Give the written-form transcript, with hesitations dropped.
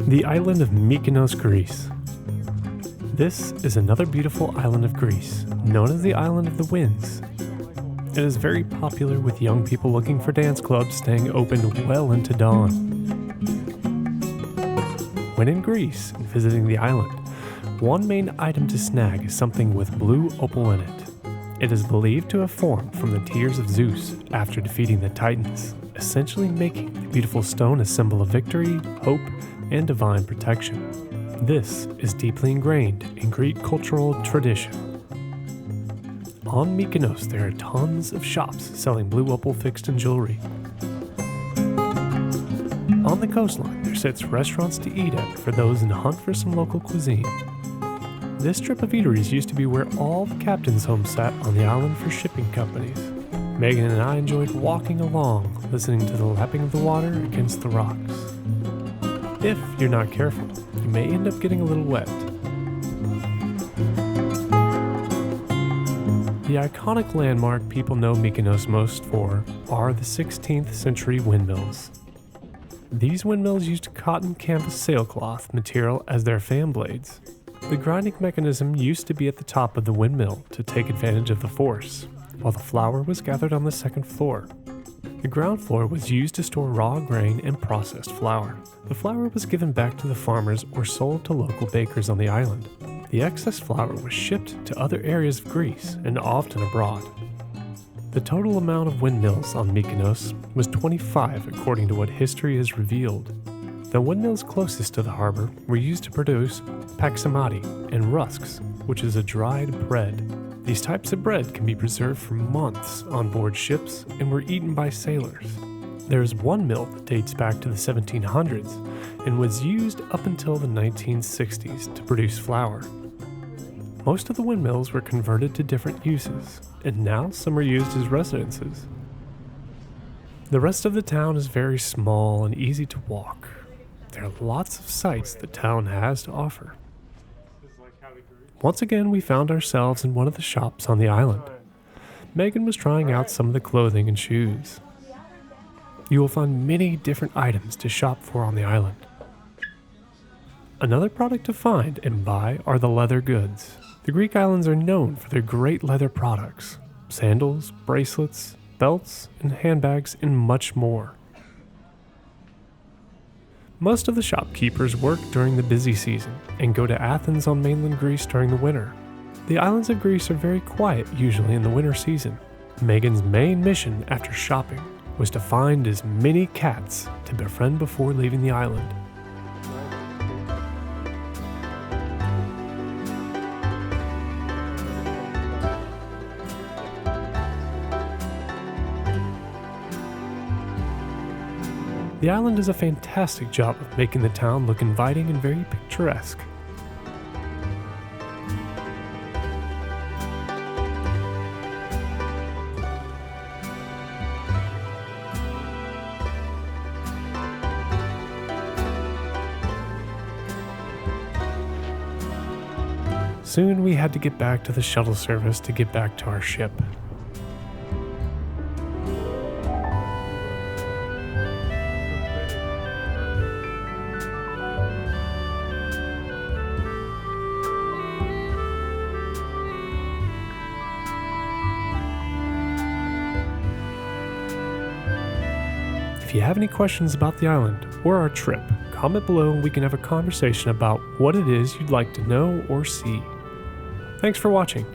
The island of Mykonos, Greece. This is another beautiful island of Greece, known as the Island of the Winds. It is very popular with young people looking for dance clubs staying open well into dawn. When in Greece and visiting the island, one main item to snag is something with blue opal in it. It is believed to have formed from the tears of Zeus after defeating the Titans, essentially making the beautiful stone a symbol of victory, hope, and divine protection. This is deeply ingrained in Greek cultural tradition. On Mykonos, there are tons of shops selling blue opal fixed in jewelry. On the coastline, there sits restaurants to eat at for those in a hunt for some local cuisine. This strip of eateries used to be where all the captains' homes sat on the island for shipping companies. Megan and I enjoyed walking along, listening to the lapping of the water against the rocks. If you're not careful, you may end up getting a little wet. The iconic landmark people know Mykonos most for are the 16th century windmills. These windmills used cotton canvas sailcloth material as their fan blades. The grinding mechanism used to be at the top of the windmill to take advantage of the force, while the flour was gathered on the second floor. The ground floor was used to store raw grain and processed flour. The flour was given back to the farmers or sold to local bakers on the island. The excess flour was shipped to other areas of Greece and often abroad. The total amount of windmills on Mykonos was 25 according to what history has revealed. The windmills closest to the harbor were used to produce paximati and rusks, which is a dried bread. These types of bread can be preserved for months on board ships and were eaten by sailors. There is one mill that dates back to the 1700s and was used up until the 1960s to produce flour. Most of the windmills were converted to different uses, and now some are used as residences. The rest of the town is very small and easy to walk. There are lots of sights the town has to offer. Once again, we found ourselves in one of the shops on the island. Megan was trying out some of the clothing and shoes. You will find many different items to shop for on the island. Another product to find and buy are the leather goods. The Greek islands are known for their great leather products, sandals, bracelets, belts, and handbags, and much more. Most of the shopkeepers work during the busy season and go to Athens on mainland Greece during the winter. The islands of Greece are very quiet usually in the winter season. Megan's main mission after shopping was to find as many cats to befriend before leaving the island. The island does a fantastic job of making the town look inviting and very picturesque. Soon we had to get back to the shuttle service to get back to our ship. If you have any questions about the island or our trip, comment below and we can have a conversation about what it is you'd like to know or see. Thanks for watching.